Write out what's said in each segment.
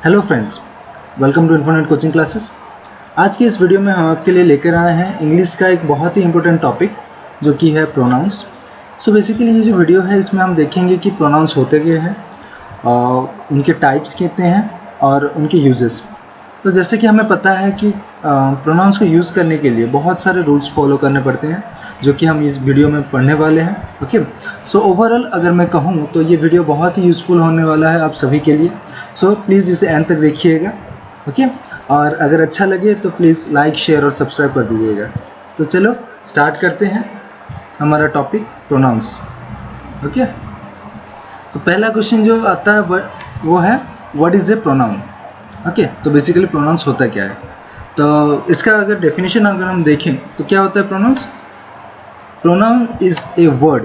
Hello friends, welcome to Infonet coaching classes. आज की इस वीडियो में हम आपके लिए लेकर आए हैं इंग्लिश का एक बहुत ही इंपॉर्टेंट टॉपिक जो कि है प्रोनाउंस। सो बेसिकली ये जो वीडियो है इसमें हम देखेंगे कि प्रोनाउंस होते क्या हैं, उनके टाइप्स कितने हैं और उनके यूजेस। तो जैसे कि हमें पता है कि प्रोनाउंस को यूज़ करने के लिए बहुत सारे रूल्स फॉलो करने पड़ते हैं जो कि हम इस वीडियो में पढ़ने वाले हैं। ओके, सो ओवरऑल अगर मैं कहूँ तो ये वीडियो बहुत ही यूज़फुल होने वाला है आप सभी के लिए। सो प्लीज़ इसे एंड तक देखिएगा। ओके, और अगर अच्छा लगे तो प्लीज़ लाइक, शेयर और सब्सक्राइब कर दीजिएगा। तो चलो स्टार्ट करते हैं हमारा टॉपिक प्रोनाउंस। ओके, तो पहला क्वेश्चन जो आता है वो है what is a pronoun. Okay, तो बेसिकली प्रोनाउंस होता क्या है। तो इसका अगर डेफिनेशन अगर हम देखें तो क्या होता है pronouns. Pronoun is a word,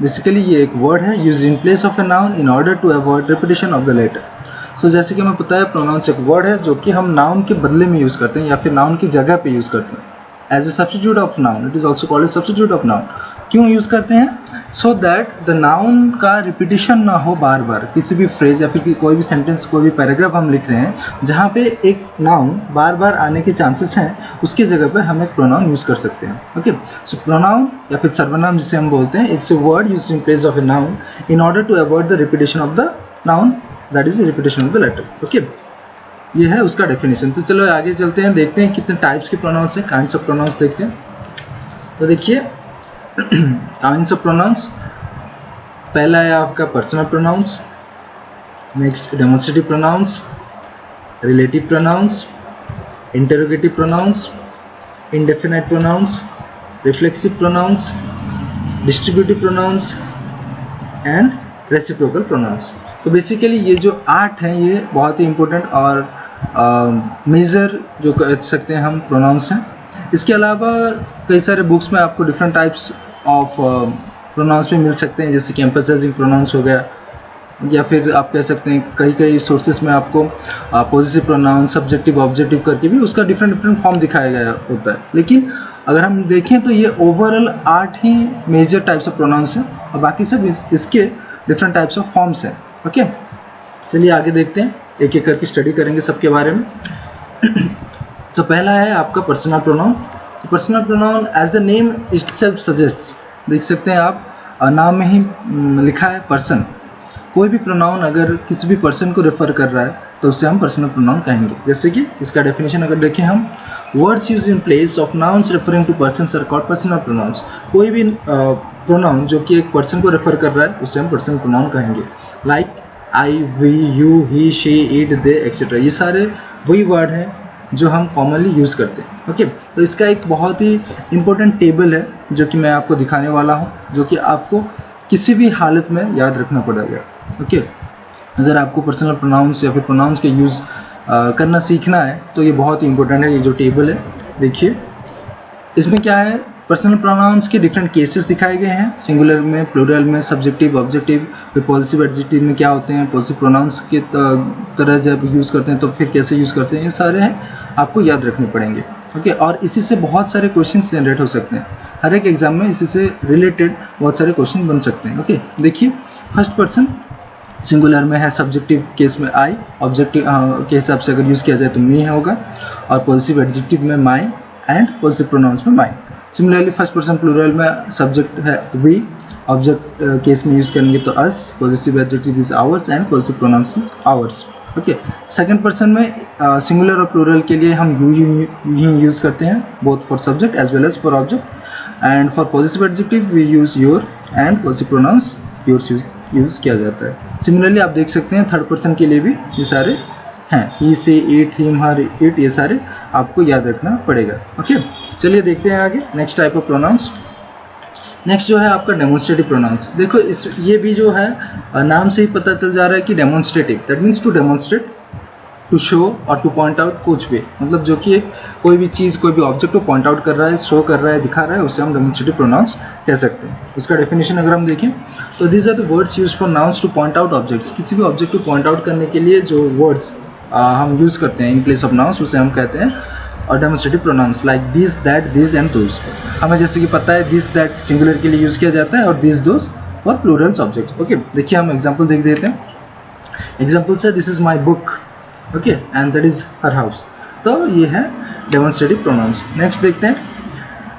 basically ये एक वर्ड है used in place of a noun in order to avoid repetition of the letter. So जैसे कि हमें पता है प्रोनाउंस एक वर्ड है जो कि हम नाउन के बदले में यूज़ करते हैं या फिर नाउन की जगह पे यूज़ करते हैं as a substitute of noun. It is also called a substitute of noun. क्यों यूज़ करते हैं? सो दैट द नाउन का रिपीटिशन ना हो बार बार। किसी भी फ्रेज या फिर कोई भी सेंटेंस, कोई भी पैराग्राफ हम लिख रहे हैं जहाँ पे एक नाउन बार बार आने के चांसेस हैं, उसकी जगह पे हम एक प्रोनाउन यूज़ कर सकते हैं। ओके, सो प्रोनाउन या फिर सर्वनाम जिसे हम बोलते हैं, it's a word used in place of a noun in order to avoid the repetition of the noun, that is repetition of the letter. Okay, ये है उसका डेफिनेशन। तो चलो आगे चलते हैं, देखते हैं कितने टाइप्स के प्रोनाउंस हैं, काइंड्स ऑफ प्रोनाउंस देखते हैं। तो देखिए काइंड्स ऑफ प्रोनाउंस, पहला है आपका personal pronouns, next demonstrative pronouns, relative pronouns, interrogative pronouns, indefinite pronouns, reflexive pronouns, distributive pronoun and reciprocal pronouns. तो बेसिकली ये जो 8 हैं ये बहुत ही इंपॉर्टेंट और मेजर जो कह सकते हैं हम प्रोनाउंस हैं। इसके अलावा कई सारे बुक्स में आपको डिफरेंट टाइप्स ऑफ प्रोनाउंस भी मिल सकते हैं, जैसे कि एम्फसाइजिंग प्रोनाउंस हो गया, या फिर आप कह सकते हैं कई सोर्सेस में आपको पॉजिटिव प्रोनाउन, सब्जेक्टिव, ऑब्जेक्टिव करके भी उसका डिफरेंट फॉर्म दिखाया गया होता है। लेकिन अगर हम देखें तो ये ओवरऑल 8 ही मेजर टाइप्स ऑफ प्रोनाउंस हैं और बाकी सब इसके डिफरेंट टाइप्स ऑफ फॉर्म्स हैं। ओके, चलिए आगे देखते हैं, एक एक करके स्टडी करेंगे सबके बारे में। तो पहला है आपका पर्सनल प्रोनाउन। तो personal pronoun as the name itself suggests, देख सकते हैं आप नाम में ही लिखा है पर्सन। कोई भी प्रोनाउन अगर किसी भी पर्सन को रेफर कर रहा है तो उसे हम पर्सनल प्रोनाउन कहेंगे। जैसे कि इसका डेफिनेशन अगर देखें हम, words use in place of nouns referring to persons are called personal pronouns. कोई भी प्रोनाउन जो कि एक पर्सन को रेफर कर रहा है उसे हम पर्सनल प्रोनाउन कहेंगे। Like I, we, you, he, she, it, they etcetera, ये सारे वही वर्ड हैं जो हम कॉमनली यूज़ करते हैं। ओके, तो इसका एक बहुत ही इंपॉर्टेंट टेबल है जो कि मैं आपको दिखाने वाला हूँ, जो कि आपको किसी भी हालत में याद रखना पड़ेगा। ओके, अगर आपको पर्सनल प्रोनाउंस या फिर प्रोनाउंस के यूज़ करना सीखना है तो ये बहुत ही इंपॉर्टेंट है। ये जो टेबल है देखिए, इसमें क्या है, पर्सनल प्रोनाउंस के डिफरेंट केसेस दिखाए गए हैं, सिंगुलर में, प्लूरल में, सब्जेक्टिव, ऑब्जेक्टिव, फिर पॉजिटिव, एडजेक्टिव में क्या होते हैं, पॉजिटिव प्रोनाउंस के तरह जब यूज़ करते हैं तो फिर कैसे यूज़ करते हैं, ये सारे हैं आपको याद रखने पड़ेंगे। ओके, और इसी से बहुत सारे क्वेश्चन जनरेट हो सकते हैं। हर एक एग्जाम में इसी से रिलेटेड बहुत सारे क्वेश्चन बन सकते हैं। ओके, देखिए फर्स्ट पर्सन सिंगुलर में है, सब्जेक्टिव केस में आई, ऑब्जेक्टिव के हिसाब से अगर यूज़ किया जाए तो मी होगा, और पॉजिटिव एडजेक्टिव में माई एंड पॉजिटिव प्रोनाउंस में my. Similarly first person plural में सब्जेक्ट है वी, ऑब्जेक्ट केस में यूज़ करेंगे तो us, positive adjective is ours and positive pronouns is ours. Okay, second person में सिंगुलर और प्लूरल के लिए हम यू यूज़ करते हैं, both for subject as well as for object. And for positive adjective we use your and positive pronouns yours use किया जाता है। सिमिलरली आप देख सकते हैं थर्ड पर्सन के लिए भी ये सारे हैं, ही, से, इट, हिम, हर, इट, ये सारे आपको याद रखना पड़ेगा। ओके, चलिए देखते हैं आगे next type of pronouns. Next जो है आपका डेमोन्स्ट्रेटिव प्रोनाउंस। देखो ये भी जो है नाम से ही पता चल जा रहा है कि demonstrative, that means to demonstrate, to show और टू पॉइंट आउट, कुछ भी मतलब जो कि एक कोई भी चीज़, कोई भी ऑब्जेक्ट को पॉइंट आउट कर रहा है, शो कर रहा है, दिखा रहा है, उसे हम डेमोन्स्ट्रेटिव प्रोनाउंस कह सकते हैं। उसका डेफिनेशन अगर हम देखें तो these are the words used for nouns to point out objects. किसी भी ऑब्जेक्ट को पॉइंट आउट करने के लिए जो वर्ड्स हम यूज़ करते हैं इन प्लेस ऑफ नाउन्स उसे हम कहते हैं और demonstrative pronouns, like this, that, this and those. हमें जैसे कि पता है दिस, दैट सिंगुलर के लिए यूज़ किया जाता है और this, those for Plurals object. Okay, देखिए हम एग्जाम्पल देख देते हैं। एग्जाम्पल से this is my book, okay, and that is her house. तो ये है डेमोन्स्ट्रेटिव प्रोनाउंस। नेक्स्ट देखते हैं,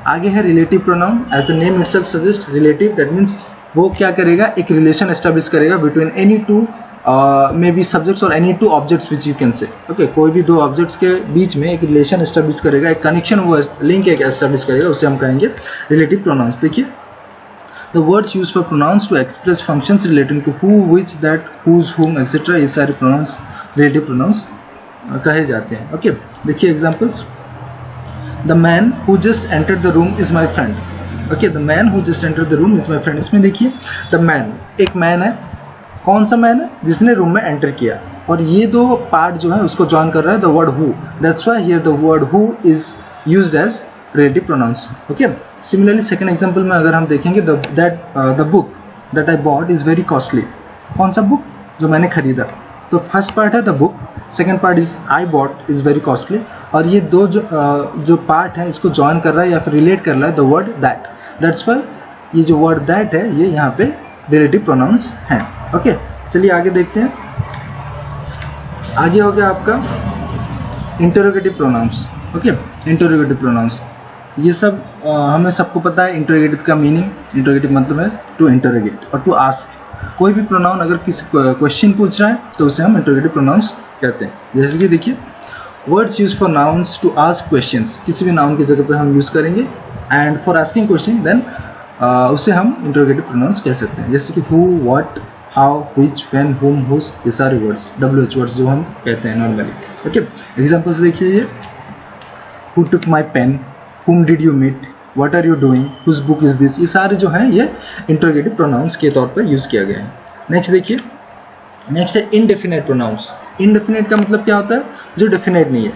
आगे है relative pronoun. As the name itself suggest, relative that means वो क्या करेगा, एक रिलेशन एस्टेब्लिश करेगा between any two may be subjects और any two objects which you can say. Okay, कोई भी दो ऑब्जेक्ट्स के बीच में एक रिलेशन एस्टेब्लिश करेगा, एक कनेक्शन, वो लिंक एक एस्टेब्लिश करेगा, उसे हम कहेंगे रिलेटिव प्रोनाउंस। देखिए, the words use for pronouns to express functions relating to who, which, that, whose, whom etcetera, ये सारे प्रोनाउंस रिलेटिव प्रोनाउंस कहे जाते हैं। ओके, देखिए examples, the man who just entered the room is my friend. Okay, the man who just entered the room is my friend. इसमें देखिए, the man, एक man है, कौन सा मैन है, जिसने रूम में एंटर किया, और ये दो पार्ट जो है उसको जॉइन कर रहा है the word who, that's why here the word who is used as relative pronoun. Okay, similarly second example में अगर हम देखेंगे, the book that I bought is very costly. कौन सा बुक, जो मैंने खरीदा। तो फर्स्ट पार्ट है the book, second part is I bought is very costly, और ये दो जो पार्ट है इसको जॉइन कर रहा है या फिर रिलेट कर रहा है the word that, that's why ये जो वर्ड दैट है ये यहाँ पे रिलेटिव प्रोनाउंस हैं। ओके, चलिए आगे देखते हैं। आगे हो गया आपका interrogative pronouns. Okay, interrogative pronouns, ये सब हमें सबको पता है। इंटरोगेटिव का मीनिंग, इंटरोगेटिव मतलब है टू इंटरोगेट और टू आस्क। कोई भी प्रोनाउन अगर किसी क्वेश्चन पूछ रहा है तो उसे हम इंटरोगेटिव प्रोनाउंस कहते हैं। जैसे कि देखिए, words use for nouns to ask questions, किसी भी नाउन की जगह पर हम यूज करेंगे, and for asking question then उसे हम इंटरोगेटिव प्रोनाउंस कह सकते हैं। जैसे कि who, what, how, which, when, whom, whose, ये सारे वर्ड्स WH वर्ड्स जो हम कहते हैं नॉर्मली। ओके, एग्जांपल्स देखिए, ये who took my pen, whom did you meet, what are you doing, whose book is this, ये सारे जो हैं ये इंटरोगेटिव प्रोनाउंस के तौर पर यूज किया गया है। नेक्स्ट देखिए, नेक्स्ट है इनडेफिनेट प्रोनाउंस। इनडेफिनेट का मतलब क्या होता है, जो डेफिनेट नहीं है,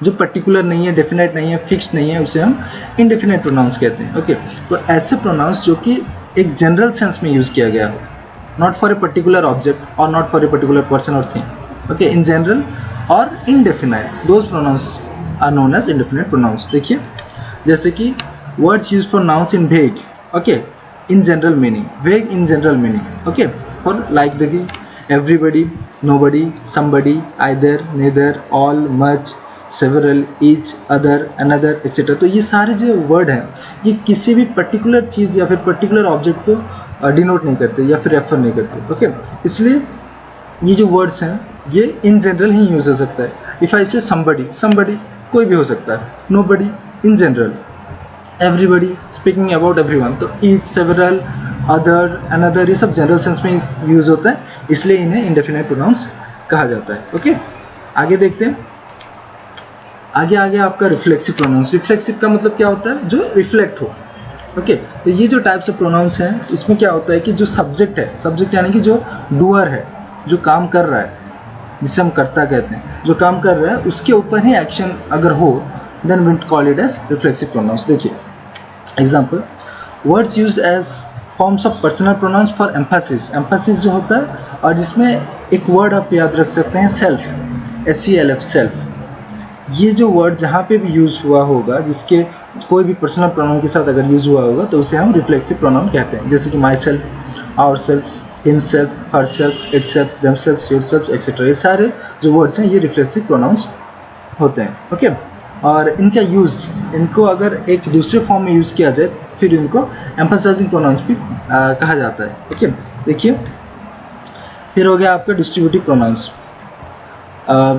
जो पर्टिकुलर नहीं है, डेफिनेट नहीं है, फिक्स नहीं है, उसे हम इनडेफिनेट प्रोनाउंस कहते हैं। ओके, तो ऐसे प्रोनाउंस जो कि एक जनरल सेंस में यूज किया गया हो, not for a particular object or not for a particular person और thing. Okay, in general or indefinite, those pronouns are known as indefinite pronouns. देखिए, जैसे कि words use for nouns in vague, okay, in general meaning, vague in general meaning. Okay, for like देखिए, everybody, nobody, somebody, either, neither, all, much, several, each, other, another etcetera. तो ये सारे जो word हैं ये किसी भी पर्टिकुलर चीज़ या फिर पर्टिकुलर ऑब्जेक्ट को डिनोट नहीं करते या फिर रेफर नहीं करते। ओके, इसलिए ये जो वर्ड्स हैं ये इन जनरल ही यूज हो सकता है। इफ आई से समबडी, समबडी कोई भी हो सकता है, nobody in general, everybody speaking about everyone, तो ईच, सेवरल, अदर, अनदर, ये सब जनरल सेंस में यूज होता है, इसलिए इन्हें इंडेफिनेट प्रोनाउंस कहा जाता है। ओके, आगे देखते हैं। आगे आपका रिफ्लेक्सिव प्रोनाउंस। रिफ्लेक्सिव का मतलब क्या होता है, जो रिफ्लेक्ट हो। ओके, तो ये जो टाइप्स ऑफ प्रोनाउंस हैं इसमें क्या होता है कि जो सब्जेक्ट है, सब्जेक्ट यानी कि जो डूअर है, जो काम कर रहा है, जिसे हम कर्ता कहते हैं, जो काम कर रहा है उसके ऊपर ही एक्शन अगर हो then we call it as reflexive pronouns. देखिए example, words used as forms of personal pronouns for emphasis. Emphasis जो होता है और जिसमें एक वर्ड आप याद रख सकते हैं, सेल्फ, SELF, सेल्फ। ये जो वर्ड जहाँ पे भी यूज हुआ होगा, जिसके कोई भी पर्सनल प्रोनाउन के साथ अगर यूज हुआ होगा तो उसे हम रिफ्लेक्सिव प्रोनाउन कहते हैं। जैसे कि myself, our self, himself, herself, itself, themself, yourself etcetera, ये सारे जो वर्ड्स हैं ये रिफ्लेक्सिव प्रोनाउंस होते हैं। ओके, और इनका यूज, इनको अगर एक दूसरे फॉर्म में यूज किया जाए फिर इनको एम्फसाइजिंग प्रोनाउंस भी कहा जाता है। ओके, देखिए फिर हो गया आपका डिस्ट्रीब्यूटिव प्रोनाउंस।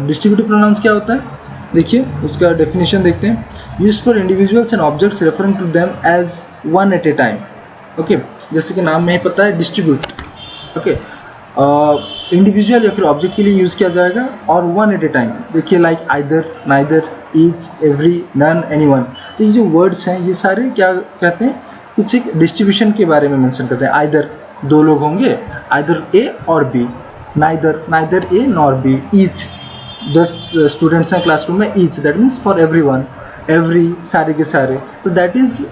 डिस्ट्रीब्यूटिव प्रोनाउंस क्या होता है, देखिए उसका डेफिनेशन देखते हैं। Used for individuals and objects referring to them as one at a time. Okay, जैसे कि नाम में ही पता है डिस्ट्रीब्यूट। ओके, इंडिविजुअल या फिर ऑब्जेक्ट के लिए यूज किया जाएगा और वन एट ए टाइम। देखिए like either, neither, each, every, none, anyone. तो ये जो वर्ड्स हैं ये सारे क्या कहते हैं, कुछ एक डिस्ट्रीब्यूशन के बारे में मेंशन करते हैं। आइदर, दो लोग होंगे, आइदर ए और B. Neither, neither A nor B. Each, 10 students हैं क्लासरूम में, each that means for everyone. Every, सारे के सारे, तो that is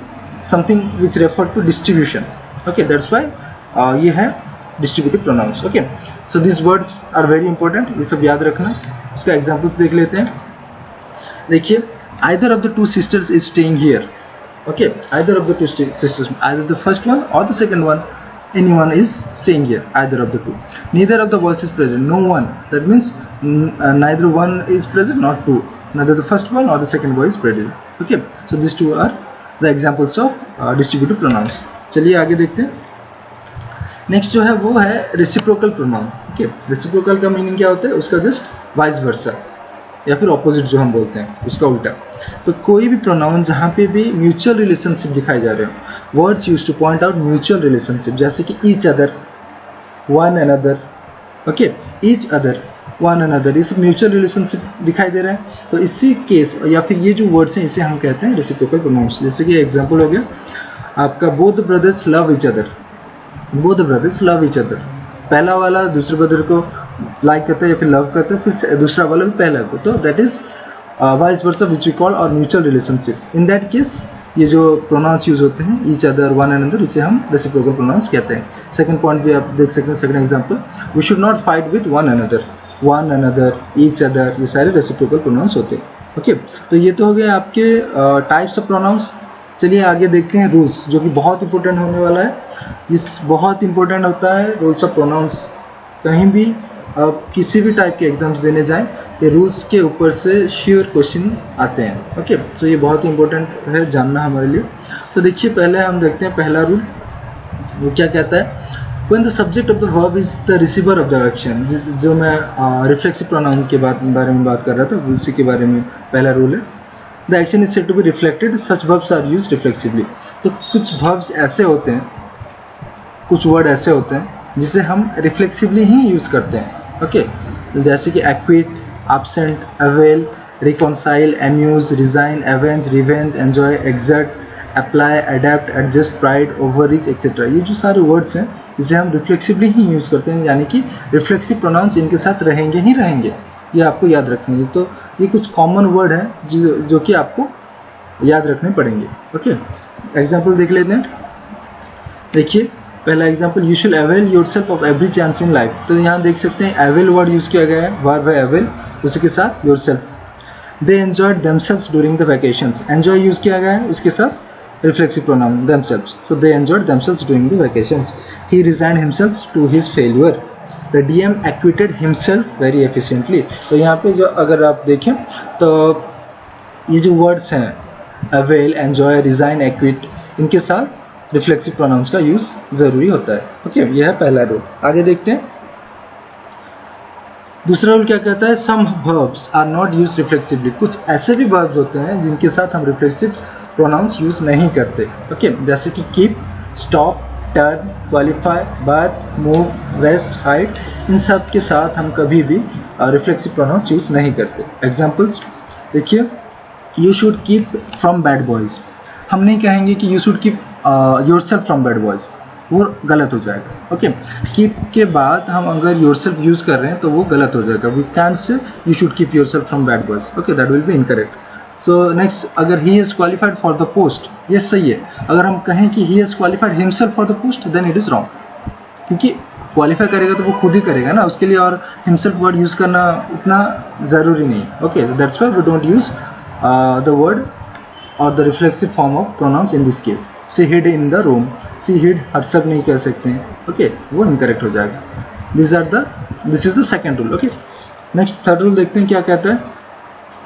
something which refer to distribution. Okay, that's why ये है distributive pronouns. Okay, so this words are very important, ये सब याद रखना। इसका एग्जांपल्स देख लेते हैं। देखिए, either of the two sisters is staying here. Okay, either of the two sisters, either the first one or the second one. anyone is staying here, either of the two. Neither of the voice is present, no one, that means neither one is present, not two, neither the first one or the second voice is present. Okay, so these two are the examples of distributive pronouns. चलिए आगे देखते हैं। Next जो है वो है reciprocal pronoun. Okay, reciprocal का meaning क्या होता है, उसका जस्ट वाइस वर्सा या फिर ऑपोजिट जो हम बोलते हैं उसका उल्टा। तो कोई भी प्रोनाउन जहाँ पे भी म्यूचुअल रिलेशनशिप दिखाई जा रहे हो, words used to point out mutual relationship, जैसे कि each other, one another, okay, each other, one another, ये सब म्यूचुअल रिलेशनशिप दिखाई दे रहा है। तो इसी केस या फिर ये जो वर्ड्स हैं इसे हम कहते हैं रेसिप्रोकल प्रोनाउंस। जैसे कि एग्जांपल हो गया आपका both brothers love each other, both brothers love each other, पहला वाला दूसरे ब्रदर को लाइक करता है या फिर लव करता है, फिर दूसरा वाला भी पहला को, तो that is vice versa which we call और mutual relationship. In that case ये जो प्रोनाउंस यूज होते हैं ईच अदर, वन अनदर, इसे हम रेसिप्रोकल प्रोनाउंस कहते हैं। सेकंड पॉइंट भी आप देख सकते हैं, second example, we should not fight with one another, one another, each other, ये सारे रेसिप्रोकल प्रोनाउंस होते हैं। ओके, तो ये तो हो गए आपके टाइप्स ऑफ प्रोनाउंस। चलिए आगे देखते हैं रूल्स, जो कि बहुत इंपॉर्टेंट होने वाला है। इस बहुत इंपॉर्टेंट होता है रूल्स ऑफ प्रोनाउंस। कहीं भी आप किसी भी टाइप के एग्जाम्स देने जाएं, ये रूल्स के ऊपर से श्योर क्वेश्चन आते हैं। ओके, तो ये बहुत इंपॉर्टेंट है जानना हमारे लिए। तो देखिए पहले हम देखते हैं पहला रूल, वो क्या कहता है, When the subject of the verb is the receiver of the action, जो मैं रिफ्लेक्सिव प्रोनाउंस के बारे में बात कर रहा था, उसी के बारे में पहला रूल है। The action is said to be reflected, such verbs are used reflexively। तो कुछ verbs ऐसे होते हैं, कुछ वर्ड ऐसे होते हैं जिसे हम रिफ्लेक्सिवली ही यूज करते हैं। ओके, जैसे कि equity, absent, avail, reconcile, amuse, resign, avenge, revenge, enjoy, exert, apply, adapt, adjust, pride, overreach etcetera, ये जो सारे वर्ड्स हैं इसे हम रिफ्लेक्सिवली ही यूज करते हैं, यानी कि रिफ्लेक्सिव प्रोनाउंस इनके साथ रहेंगे ही रहेंगे, ये आपको याद रखने हैं। तो ये कुछ कॉमन वर्ड है जो कि आपको याद रखने पड़ेंगे। ओके, एग्जाम्पल देख लेते हैं। देखिए पहला example, you should avail yourself of every chance in life. तो यहाँ देख सकते हैं अवेल वर्ड यूज किया गया है, वर्ब है अवेल, उसी के साथ yourself. They enjoyed themselves during the vacations, enjoy use किया गया है, उसके साथ reflexive pronoun themselves, so they enjoyed themselves during the vacations. He resigned himself to his failure, the DM acquitted himself very efficiently. तो यहाँ पे जो अगर आप देखें तो ये जो वर्ड्स हैं अवेल, एंजॉय, रिजाइन, एक्विट, इनके साथ रिफ्लेक्सिव प्रोनाउंस का यूज जरूरी होता है। ओके, यह है पहला रूल। आगे देखते हैं दूसरा रूल क्या कहता है, some verbs are not used reflexively. कुछ ऐसे भी वर्ब्स होते हैं जिनके साथ हम रिफ्लेक्सिव प्रोनाउंस यूज नहीं करते। ओके, जैसे कि keep, stop, turn, qualify, bath, move, rest, hide, इन सब के साथ हम कभी भी रिफ्लेक्सिव प्रोनाउंस यूज नहीं करते। एग्जाम्पल्स देखिए, you should keep from bad boys, हम नहीं कहेंगे कि you should keep yourself from bad boys, वो गलत हो जाएगा। ओके, कीप के बाद हम अगर योरसेल्फ यूज कर रहे हैं तो वो गलत हो जाएगा। We can't say you should keep yourself from bad boys, okay, that will be incorrect. So next, अगर he is qualified for the post, ये सही है। अगर हम कहें कि he is qualified himself for the post, then it is wrong, क्योंकि qualify करेगा तो वो खुद ही करेगा ना, उसके लिए और हिमसेल्फ वर्ड यूज करना उतना जरूरी नहीं। Okay, that's why we don't use the word or the reflexive form of pronouns in this case. She hid in the room, she hid herself नहीं कह सकते हैं, okay, वो incorrect हो जाएगा। This is the second rule. Okay, next third rule देखते हैं क्या कहता है।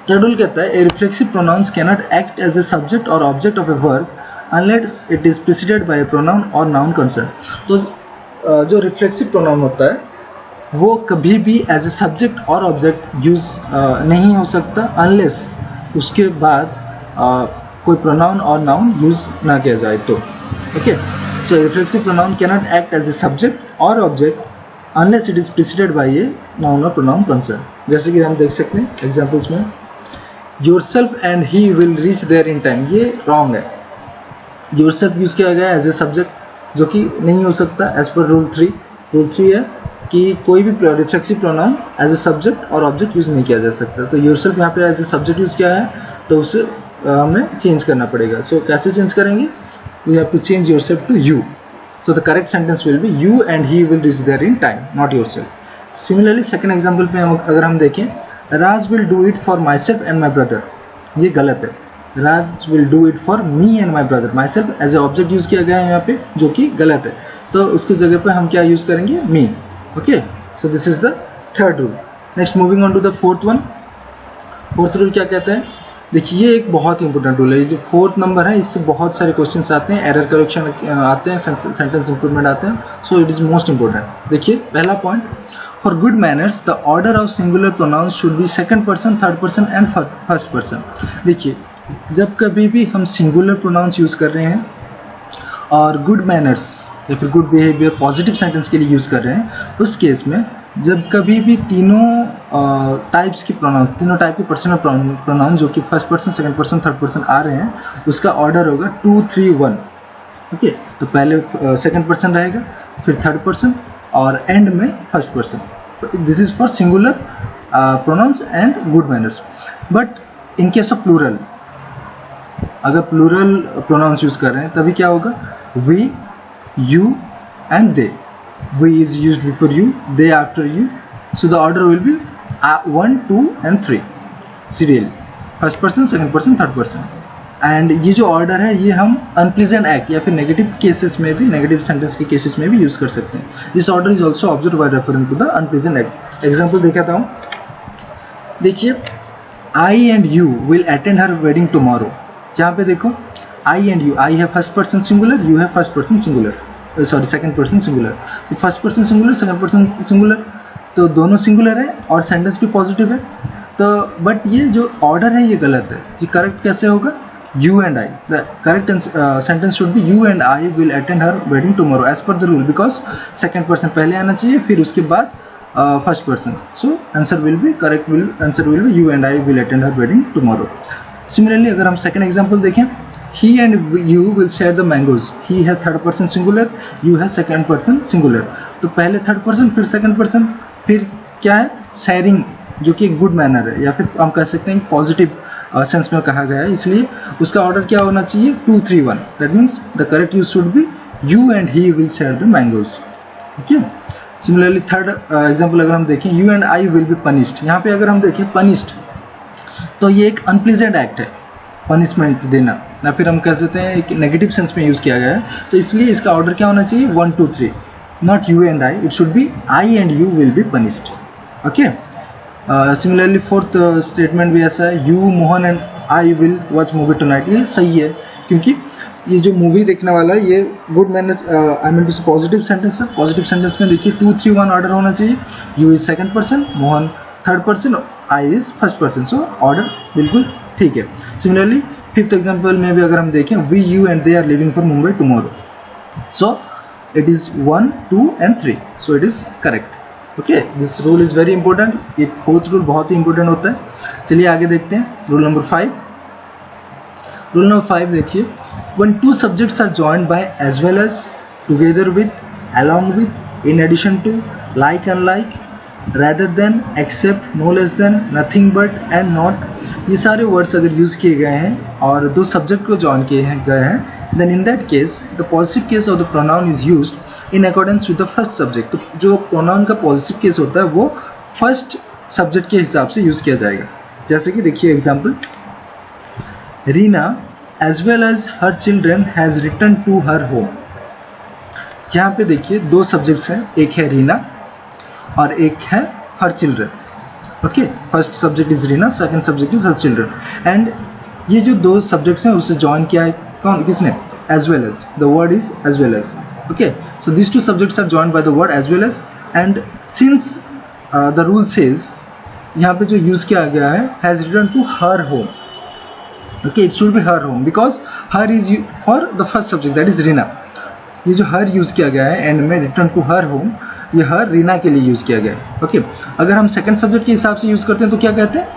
Third rule कहता है, a reflexive pronouns cannot act as a subject or object of a verb unless it is preceded by a pronoun or noun concerned। तो जो reflexive pronoun होता है वो कभी भी as a subject और object use नहीं हो सकता unless उसके बाद कोई प्रोनाउन और नाउन यूज ना किया जाए तो। Okay, so reflexive pronoun cannot act as a subject और object unless it is preceded by a noun और प्रोनाउन कंसर्न। जैसे कि हम देख सकते हैं एग्जांपल्स में, yourself and he will reach there in time, ये रॉन्ग है। योरसेल्फ यूज किया गया एज ए सब्जेक्ट, जो कि नहीं हो सकता एज पर रूल 3। रूल 3 है कि कोई भी reflexive pronoun as a subject और ऑब्जेक्ट यूज नहीं किया जा सकता। तो योरसेल्फ यहाँ पे एज ए सब्जेक्ट यूज किया है तो उसे हमें चेंज करना पड़ेगा। सो कैसे चेंज करेंगे, we have to change yourself to you. So the correct sentence will be you and he will reach there in time, not yourself. Similarly second example पे अगर हम देखें, Raj will do it for myself and my brother, ये गलत है। Raj will do it for me and my brother, myself as a object use किया गया है यहाँ पे, जो कि गलत है। तो उसकी जगह पे हम क्या यूज करेंगे, me. Okay, so this is the third rule. Next moving on to the fourth one. Fourth rule क्या कहते हैं, देखिए ये एक बहुत ही इंपॉर्टेंट रूल है। ये जो फोर्थ नंबर है इससे बहुत सारे क्वेश्चंस आते हैं, एरर करेक्शन आते हैं, सेंटेंस इंप्रूवमेंट आते हैं, so it is most important. देखिए पहला point, for good manners the order of singular pronouns should be second person, third person and first person. देखिए जब कभी भी हम सिंगुलर प्रोनाउंस यूज कर रहे हैं और गुड मैनर्स या फिर गुड बिहेवियर पॉजिटिव सेंटेंस के लिए यूज कर रहे हैं, उस केस में जब कभी भी तीनों टाइप्स की प्रोनाउन, तीनों टाइप के पर्सनल प्रोनाउन जो कि first person, second person, third person आ रहे हैं, उसका ऑर्डर होगा 2 3 1। ओके, तो पहले सेकंड पर्सन रहेगा, फिर थर्ड पर्सन और एंड में first person. This is for singular pronouns and good manners. But in case of plural, अगर प्लूरल प्रोनाउंस यूज कर रहे हैं तभी क्या होगा, we, you and they. We is used before you, they after you, so the order will be 1 2 and 3 serial, first person, second person, third person। And ये जो order है ये हम अनप्लीजेंट एक्ट या फिर नेगेटिव केसेस में भी, negative sentence के केसेस में भी यूज कर सकते हैं। This order is also observe by referring to the unpleasant act. Example दिखाता हूँ, देखिए I and you will attend her wedding tomorrow. यहाँ पे देखो आई एंड यू, आई है फर्स्ट पर्सन सिंगुलर, यू है first person singular, sorry second person singular. तो first person singular, second person singular, तो दोनों सिंगुलर है और सेंटेंस भी पॉजिटिव है। तो बट ये जो ऑर्डर है ये गलत है। ये करेक्ट कैसे होगा, you and I, the correct sentence should be you and I will attend her wedding tomorrow as per the rule, because second person पहले आना चाहिए, फिर उसके बाद first person. So answer will be correct, answer will be you and I will attend her wedding tomorrow. Similarly अगर हम second example देखें, he and you will share the mangoes। he है थर्ड पर्सन सिंगुलर, you है second person singular. तो पहले third person, फिर second person, फिर क्या है, शेयरिंग, जो कि एक गुड मैनर है या फिर हम कह सकते हैं पॉजिटिव सेंस में कहा गया है, इसलिए उसका ऑर्डर क्या होना चाहिए, 2 3 1। That means the correct use should be you and he will share the mangoes। Okay, similarly third example अगर हम देखें, you and I will be punished। यहाँ पे अगर हम देखें punished, तो ये एक अनप्लीजेंट एक्ट है, पनिशमेंट देना, या फिर हम कह सकते हैं एक नेगेटिव सेंस में यूज किया गया है, तो इसलिए इसका ऑर्डर क्या होना चाहिए, 1 2 3, not you and I, it should be I and you will be punished. Okay, similarly fourth statement भी ऐसा है, you Mohan and I will watch movie tonight. ये सही है क्योंकि ये जो मूवी देखने वाला है ये good manners, I mean to positive sentence है। पॉजिटिव सेंटेंस में देखिए 2 3 1 ऑर्डर होना चाहिए, you is second person, Mohan third person, I is first person, so order बिल्कुल ठीक है। सिमिलरली फिफ्थ एग्जांपल में भी अगर हम देखें, we you and they are living for Mumbai tomorrow, so it is 1 2 and 3, so it is correct. Okay, this rule is very important, ये fourth rule बहुत ही इंपॉर्टेंट होता है। चलिए आगे देखते हैं, रूल नंबर 5। रूल नंबर 5 देखिए, when two subjects are joined by as well as, together with, along with, in addition to, like unlike, rather than, except, no less than, nothing but and not, ये सारे words अगर use किए गए हैं और दो subject को join किए गए हैं, then in that case the possessive case of the pronoun is used in accordance with the first subject। तो जो प्रोनाउन का पॉजिटिव केस होता है वो फर्स्ट सब्जेक्ट के हिसाब से यूज किया जाएगा। जैसे कि देखिए example, Reena as well as her children has returned to her home। यहाँ पे देखिए दो सब्जेक्ट्स हैं, एक है रीना और एक है her children. Okay, first subject is Reena, second subject is her children. And ये जो दो सब्जेक्ट्स हैं उसे जॉइन किया है कौन, किसने, as well as, the word is as well as. Okay, so this two subjects are joined by the word as well as, and since the rule says, यहाँ पे जो यूज किया गया है has return to her home. Okay, it should be her home because her is for the first subject that is Reena. ये जो हर use किया गया है एंड में रिटर्न टू हर होम, ये हर रीना के लिए यूज किया गया है। ओके, अगर हम सेकंड सब्जेक्ट के हिसाब से यूज करते हैं तो क्या कहते हैं,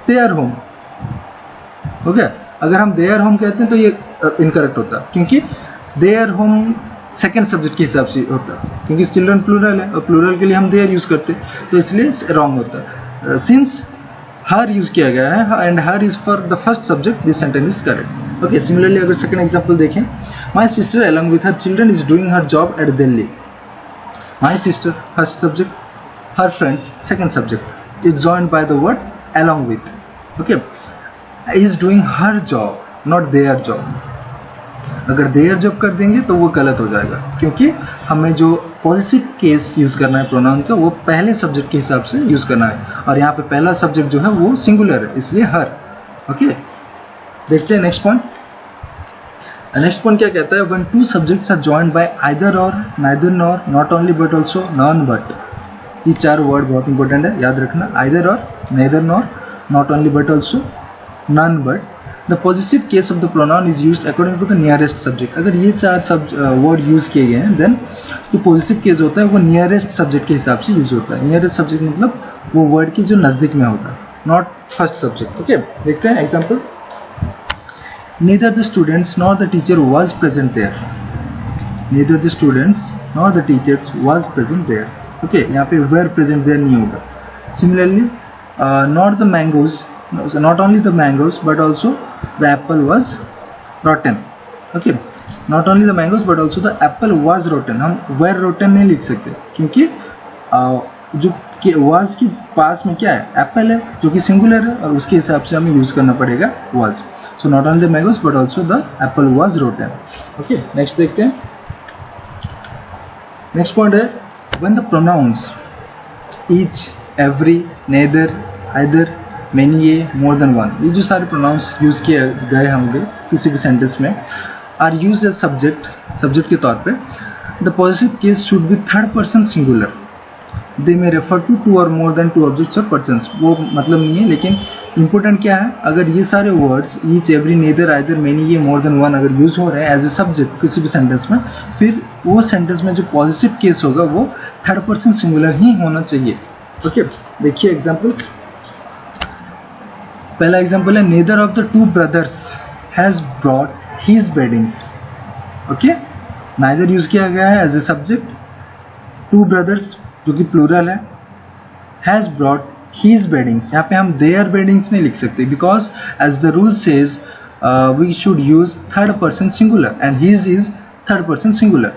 देयर होम। ओके, अगर हम देयर होम कहते हैं तो ये इनकरेक्ट होता है क्योंकि देयर होम सेकंड सब्जेक्ट के हिसाब से होता है, क्योंकि चिल्ड्रन प्लूरल है और प्लूरल के लिए हम देयर यूज करते हैं, तो इसलिए रॉन्ग होता है। सिंस हर यूज किया गया है and her is for the first subject, this sentence is correct. Okay, similarly अगर सेकंड एग्जांपल देखें, my sister along with her children is doing her job eight Delhi. My sister first subject, her friends second subject, is joined by the word along with. Okay, is doing her job, not their job. अगर there जब कर देंगे तो वो गलत हो जाएगा, क्योंकि हमें जो पॉजिटिव केस यूज़ करना है प्रोनाउन का वो पहले सब्जेक्ट के हिसाब से यूज़ करना है, और यहाँ पे पहला सब्जेक्ट जो है वो सिंगुलर है, इसलिए हर। ओके, देखते हैं नेक्स्ट पॉइंट। नेक्स्ट पॉइंट क्या कहता है, when two subjects are joined by either और, neither nor, not only but also, none but. ये 4 वर्ड बहुत इंपॉर्टेंट है, याद रखना। आइदर और, neither nor, not only but also, none but. The positive case of the pronoun is used according to the nearest subject. अगर ये 4 word use किए गए हैं, देन जो पॉजिटिव केस होता है वो नियरेस्ट सब्जेक्ट के हिसाब से यूज होता है। नियरेस्ट सब्जेक्ट मतलब वो वर्ड की जो नजदीक में होता है, नॉट फर्स्ट सब्जेक्ट। ओके, देखते हैं example. Neither the students nor the teacher was present there. Neither the students nor the teachers was present there. Okay, यहाँ पे were present there नहीं होगा. Similarly, not the mangoes, not only the mangoes but also the apple was rotten. Okay, not only the mangoes but also the apple was rotten. हम were rotten नहीं लिख सकते, क्योंकि जो was की पास में क्या है, एप्पल है जो कि सिंगुलर है, और उसके हिसाब से हमें यूज करना पड़ेगा was. So not only the mangoes but also the apple was rotten. Okay, next देखते हैं। Next point है when the pronouns each, every, neither, either, many, a, more than one, ये जो सारे pronouns यूज किए गए होंगे किसी भी सेंटेंस में, are used as subject के तौर पे, the positive case should be third person singular. They may refer to 2 or more than 2 objects or persons. वो मतलब नहीं है, लेकिन इंपॉर्टेंट क्या है, अगर ये सारे words each, every, neither, either, many, ये, मोर देन वन अगर यूज हो रहे हैं एज ए सब्जेक्ट किसी भी सेंटेंस में, फिर वो सेंटेंस में जो पॉजिटिव केस होगा वो थर्ड पर्सन सिंगुलर ही होना चाहिए। ओके, देखिए एग्जांपल्स। पहला एग्जांपल है, neither of the 2 brothers has brought his beddings. Okay, neither use किया गया है एज ए सब्जेक्ट, 2 ब्रदर्स जो कि प्लूरल है, हैज ब्रॉट हीज बेडिंग्स, यहाँ पे हम देयर बेडिंग्स नहीं लिख सकते, because as the rule says we should use third person singular and his is third person singular.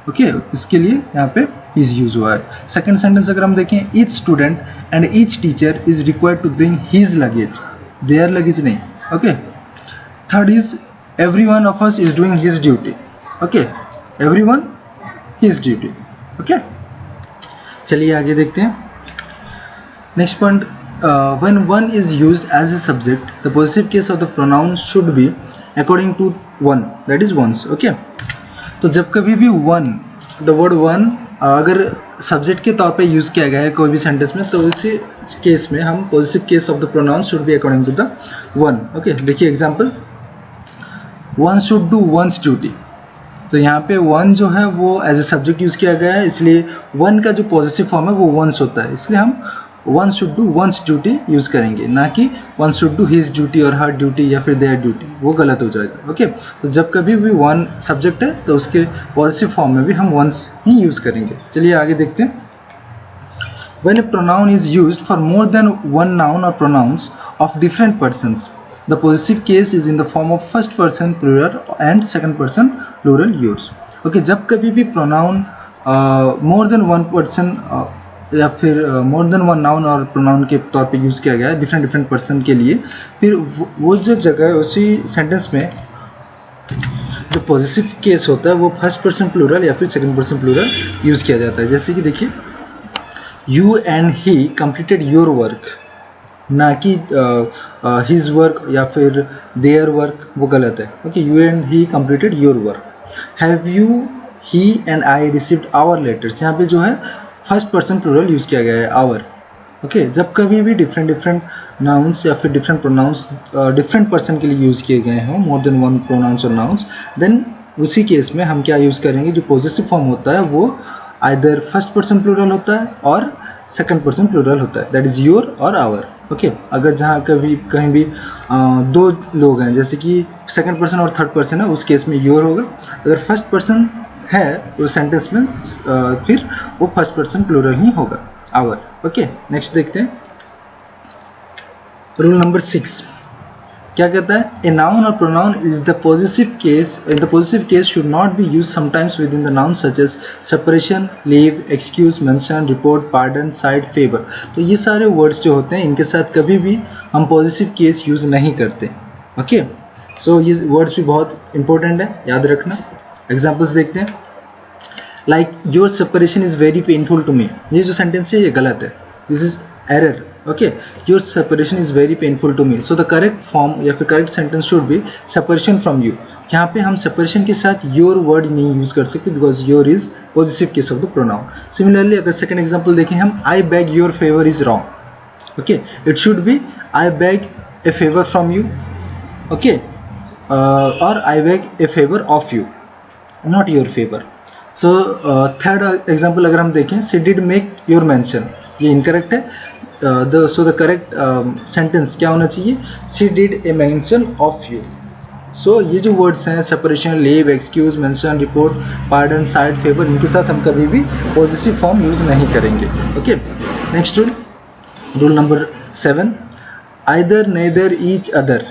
Okay, इसके लिए यहाँ पे हीज यूज हुआ है। सेकंड सेंटेंस अगर हम देखें, each student and each teacher is required to bring his luggage, their luggage नहीं। Okay, third is every one of us is doing his duty. Okay, every one his duty. Okay, चलिए आगे देखते हैं। Next point, when one is used as a subject the positive case of the pronoun should be according to one, that is one's. Okay, तो जब कभी भी one, the word one अगर subject के तौर पे यूज किया गया है कोई भी सेंटेंस में, तो इसी केस में हम positive case of the pronoun should be according to the one. Okay, देखिए example, one should do one's duty. तो यहाँ पे वन जो है वो एज ए सब्जेक्ट यूज किया गया है, इसलिए वन का जो पॉजिटिव फॉर्म है वो वंस होता है, इसलिए हम one should do one's duty use करेंगे, ना कि one should do his duty और हर ड्यूटी या फिर देयर ड्यूटी, वो गलत हो जाएगा। ओके, तो जब कभी भी वन सब्जेक्ट है तो उसके पॉजिटिव फॉर्म में भी हम वंस ही यूज करेंगे। चलिए आगे देखते हैं। When a pronoun is used for more than one noun or pronouns of different persons, the possessive case is in the form of first person plural and second person plural yours. Okay, जब कभी भी pronoun more than one person या फिर more than one noun और pronoun के तौर पे use किया गया है different person के लिए, फिर वो जो जगह है उसी सेंटेंस में जो पॉजिटिव केस होता है वो फर्स्ट पर्सन प्लूरल या फिर सेकंड पर्सन प्लूरल यूज किया जाता है। जैसे कि देखिए, you and he completed your work, ना कि हिज वर्क या फिर देयर वर्क, वो गलत है। Okay, you and he completed your work. Have you, he and I received our letters, यहाँ पे जो है फर्स्ट पर्सन प्लूरल यूज किया गया है, आवर। ओके, जब कभी भी डिफरेंट नाउन्स या फिर डिफरेंट प्रोनाउंस डिफरेंट पर्सन के लिए यूज किए गए हों, मोर देन वन प्रोनाउंस और नाउन्स, देन उसी केस में हम क्या यूज करेंगे, जो पॉजिटिव फॉर्म होता है वो आइदर फर्स्ट पर्सन प्लूरल होता है और सेकंड पर्सन प्लूरल होता है, दैट इज योर और आवर। ओके, अगर जहाँ कहीं भी 2 लोग हैं, जैसे कि सेकंड पर्सन और थर्ड पर्सन है, उस केस में योर होगा। अगर फर्स्ट पर्सन है उस सेंटेंस में फिर वो फर्स्ट पर्सन प्लूरल ही होगा, आवर। ओके, नेक्स्ट देखते हैं। रूल नंबर 6 क्या कहता है, ए नाउन और pronoun is the positive case, in the positive case should not be use sometimes with in the noun such as separation, leave, excuse, mention, report, pardon, side, favour. तो ये सारे words जो होते हैं इनके साथ कभी भी हम पॉजिटिव केस यूज नहीं करते। ओके, सो ये वर्ड्स भी बहुत इंपॉर्टेंट है, याद रखना। एग्जाम्पल्स देखते हैं। Like your separation is very painful to me, ये जो सेंटेंस है ये गलत है, this is error. Okay, your separation is very painful to me, so the correct form या फिर correct sentence should be separation from you. यहाँ पे हम सेपरेशन के साथ योर वर्ड नहीं यूज कर सकते because your is positive case of the pronoun. Similarly अगर सेकंड एग्जांपल देखें हम, I beg your favour is wrong. Okay, it should be I beg a favour from you, okay, or I beg a favour of you, not your favour. So third example अगर हम देखें, she did make your mention, ये incorrect है। So the correct sentence क्या होना चाहिए, she did a mention of you. So ये जो वर्ड्स हैं separation, leave, excuse, mention, report, pardon, side, favour, इनके साथ हम कभी भी पॉजिटिव फॉर्म यूज नहीं करेंगे। Okay, next rule, rule number 7, either, neither, each other.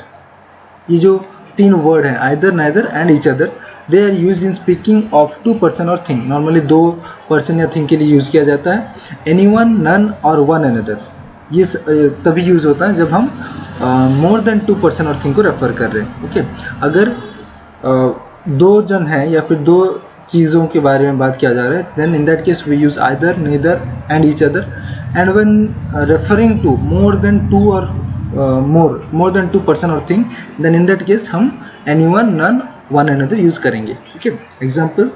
ये जो तीन वर्ड हैं either, neither and each other, they are used in speaking of two person और थिंग। नॉर्मली दो पर्सन या थिंग के लिए यूज किया जाता है। एनीवन, नन और वन अनदर, ये तभी यूज होता है जब हम मोर देन टू पर्सन और थिंग को रेफर कर रहे हैं। ओके, अगर दो जन हैं या फिर दो चीज़ों के बारे में बात किया जा रहा है, then in that case we use either, neither and each other. And when referring to more than two or more than two person और thing, then in that case हम anyone, none, one another use करेंगे। Okay, example,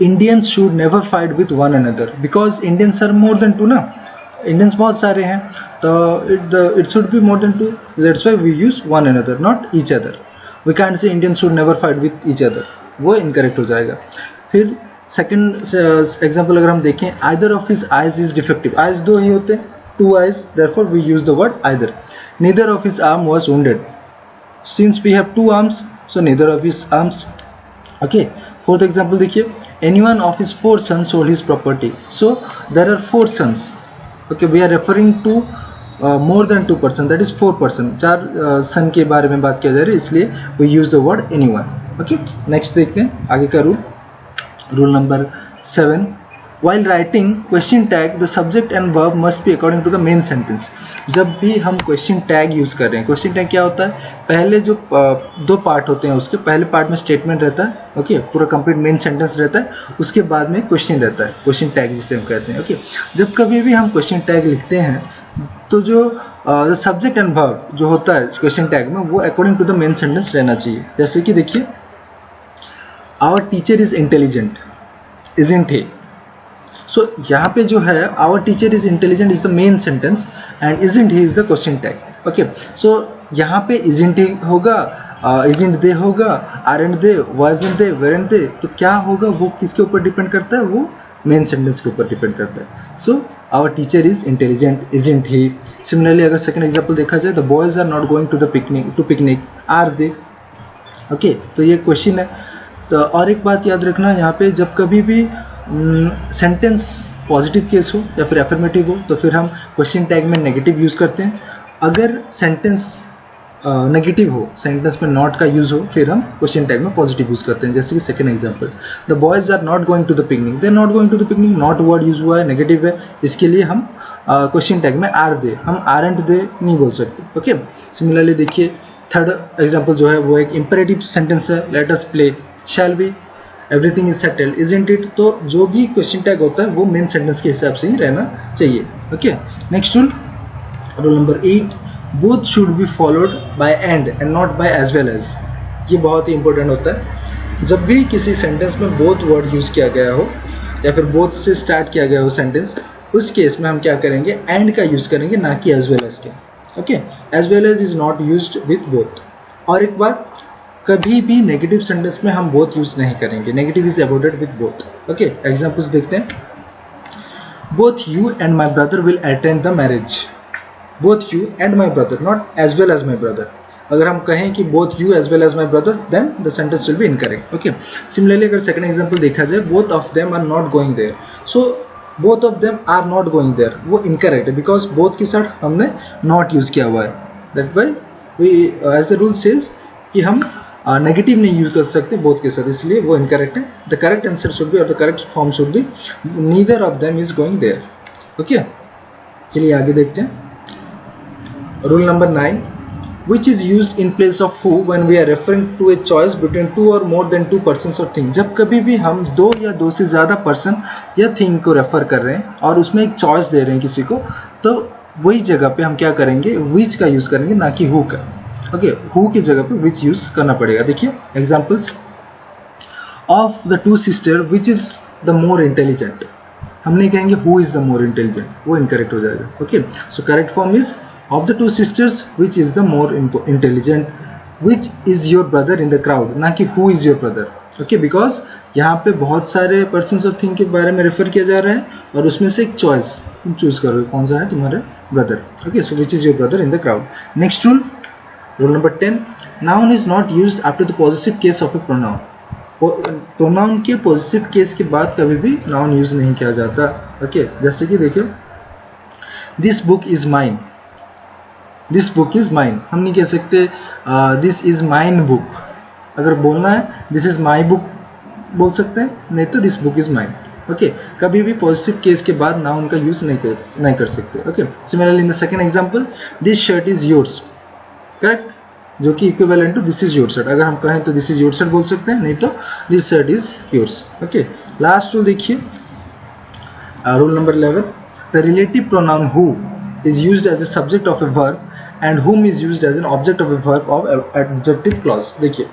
Indians should never fight with one another because Indians are more than two ना, Indians बहुत सारे हैं तो it should be more than two, that's why we use one another not each other. We can't say Indians should never fight with each other, वो incorrect हो जाएगा। फिर second example अगर हम देखें, either of his eyes is defective, eyes दो ही होते हैं, two eyes, therefore we use the word either. Neither of his arm was wounded, since we have two arms so neither of his arms. Okay, fourth example देखिए, anyone of his 4 sons sold his property, so there are 4 sons. Okay, we are referring to more than 2 person, that is 4 person, 4 सन के बारे में बात किया जा रही है, इसलिए we use the word anyone. Okay, next देखते हैं आगे का rule, rule number 7, while writing question tag the subject and verb must be according to the main sentence. जब भी हम question tag यूज कर रहे हैं, question tag क्या होता है, पहले जो दो पार्ट होते हैं उसके पहले पार्ट में स्टेटमेंट रहता है, ओके, पूरा कंप्लीट मेन सेंटेंस रहता है, उसके बाद में क्वेश्चन रहता है, क्वेश्चन टैग जिसे हम कहते हैं। ओके, जब कभी भी हम क्वेश्चन टैग लिखते हैं तो जो सब्जेक्ट एंड वर्ब जो होता है क्वेश्चन टैग में, वो according to the main sentence रहना चाहिए। जैसे कि देखिए, our teacher is intelligent, isn't he. So यहाँ पे जो है our teacher is intelligent is the main sentence and isn't he is the question tag. Okay, so यहाँ पे इजंट ही होगा, इजंट दे होगा, आरंट दे, वाजंट दे, वेरंट दे, तो क्या होगा वो किसके ऊपर डिपेंड करता है, वो मेन सेंटेंस के ऊपर डिपेंड करता है। So our teacher is intelligent, isn't he. Similarly अगर सेकंड एग्जांपल देखा जाए, the boys are not going to picnic, are they. Okay, तो ये क्वेश्चन है। तो और एक बात याद रखना, यहाँ पे जब कभी भी सेंटेंस पॉजिटिव केस हो या फिर एफर्मेटिव हो तो फिर हम क्वेश्चन टैग में नेगेटिव यूज करते हैं। अगर सेंटेंस नेगेटिव हो, सेंटेंस में नॉट का यूज हो, फिर हम क्वेश्चन टैग में पॉजिटिव यूज करते हैं। जैसे कि second example, the boys are not going to the picnic, they are not going to the picnic, not word use हुआ है, नेगेटिव है, इसके लिए हम क्वेश्चन टैग में आर दे, हम आरंट दे नहीं बोल सकते। ओके, सिमिलरली देखिए थर्ड एग्जांपल जो है वो एक इंपेरेटिव सेंटेंस है, let us play, shall be, everything is settled, isn't it. तो जो भी क्वेश्चन टैग होता है वो मेन सेंटेंस के हिसाब से ही रहना चाहिए। Okay, next rule, rule number 8, both should be followed by and not by as well as. ये बहुत ही इंपॉर्टेंट होता है। जब भी किसी सेंटेंस में बोथ वर्ड यूज किया गया हो या फिर बोथ से स्टार्ट किया गया हो सेंटेंस, उस केस में हम क्या करेंगे, एंड का यूज करेंगे, ना कि एज वेल एज के। Okay, as well as is not used with both. और एक बात, कभी भी नेगेटिव सेंटेंस में हम बोथ यूज नहीं करेंगे, negative is avoided with both. Okay, examples देखते हैं, both you and my brother will attend the marriage, both you and my brother, not as well as my brother. अगर हम कहें कि both you as well as my brother, then the sentence will be incorrect. Okay, similarly अगर second example देखा जाए, both of them are not going there, so both of them are not going there, वो incorrect है because both के साथ हमने not use किया हुआ है। That why we as the rule says कि हम नेगेटिव नहीं यूज कर सकते बोथ के साथ, इसलिए वो इनकरेक्ट है। The correct answer should be, or the correct form should be, neither of them is going there. Okay, चलिए आगे देखते हैं। Rule number 9, which is used in place of who when we are referring to a choice between two or more than two persons or thing। जब कभी भी हम दो या दो से ज़्यादा पर्सन या थिंग को रेफर कर रहे हैं और उसमें एक चॉइस दे रहे हैं किसी को, तो वही जगह पे हम क्या करेंगे, which का यूज़ करेंगे, ना कि who का। ओके, who की जगह पे which यूज़ करना पड़ेगा। देखिए examples, of the to sister which is the more intelligent, हम नहीं कहेंगे who is the more intelligent, वो इनकरेक्ट हो जाएगा। Okay, so correct form is of the two sisters which is the more intelligent, which is your brother in the crowd, ना कि who is your brother। Okay, because यहाँ पे बहुत सारे persons और थिंग के बारे में रेफर किया जा रहा है और उसमें से एक चॉइस तुम चूज करोगे कौन सा है तुम्हारा brother. Okay, so which is your brother in the crowd. Next rule, rule number 10, noun is not used after the positive case of A pronoun. Pronoun के पॉजिटिव केस के बाद कभी भी नाउन यूज नहीं किया जाता। ओके, जैसे कि देखिए this book is mine, this book is mine, हम नहीं कह सकते दिस इज माइन बुक। अगर बोलना है दिस इज माई बुक बोल सकते हैं, नहीं तो this book is mine. Okay, कभी भी पॉजिटिव केस के बाद नाउन का यूज नहीं कर सकते। Okay, similarly in the second example, this shirt is yours, correct, जो कि equivalent to this is your shirt. अगर हम कहें तो दिस इज योर शर्ट बोल सकते हैं, नहीं तो this shirt is yours. Okay, last rule देखिए, rule number 11, the relative pronoun who is used as a subject of a verb and whom is used as an object of a verb of adjective clause। देखिए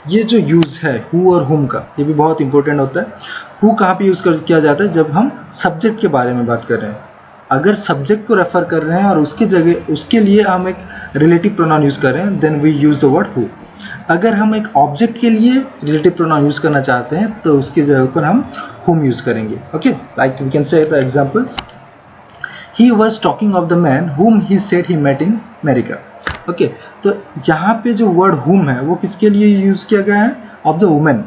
ये जो use है who और whom का, ये भी बहुत इंपॉर्टेंट होता है। who कहाँ पे यूज किया जाता है, जब हम सब्जेक्ट के बारे में बात कर रहे हैं। अगर सब्जेक्ट को रेफर कर रहे हैं और उसकी जगह उसके लिए हम एक रिलेटिव प्रोनाउन यूज कर रहे हैं, then we use the word who। अगर हम एक ऑब्जेक्ट के लिए रिलेटिव प्रोनाउन यूज करना चाहते हैं तो उसकी जगह पर हम whom यूज करेंगे। Okay, like we can say the examples, he was talking of the man whom he said he met in America। Okay, तो यहाँ पे जो वर्ड whom है वो किसके लिए यूज किया गया है, of the woman।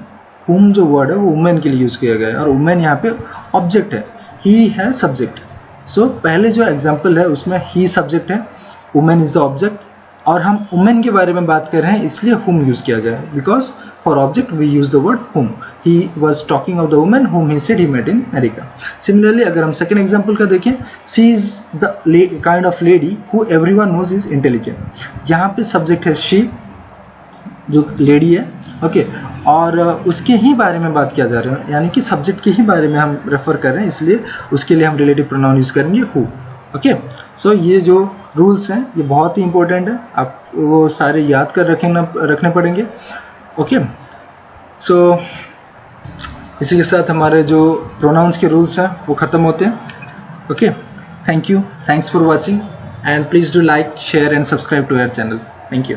whom जो वर्ड है वो woman के लिए यूज किया गया है और woman यहाँ पे ऑब्जेक्ट है, he है सब्जेक्ट। सो पहले जो एग्जाम्पल है उसमें he सब्जेक्ट है, woman इज द ऑब्जेक्ट, और हम woman के बारे में बात कर रहे हैं इसलिए whom यूज किया गया है, because for object we use the word whom। he was talking of the woman whom he said he met in America। Similarly अगर हम सेकंड एग्जांपल का देखें, she is the kind of lady who everyone knows is intelligent। यहाँ पे subject है she, जो lady है। Okay, और उसके ही बारे में बात किया जा रहा है, यानी कि सब्जेक्ट के ही बारे में हम रेफर कर रहे हैं, इसलिए उसके लिए हम रिलेटिव प्रोनाउन यूज करेंगे who। ओके, सो ये जो रूल्स हैं ये बहुत ही इंपॉर्टेंट है, आप वो सारे याद कर रखने पड़ेंगे। ओके, सो इसी के साथ हमारे जो प्रोनाउंस के रूल्स हैं वो ख़त्म होते हैं। Okay, thank you, thanks for watching and please do like, share and subscribe to our channel. Thank you.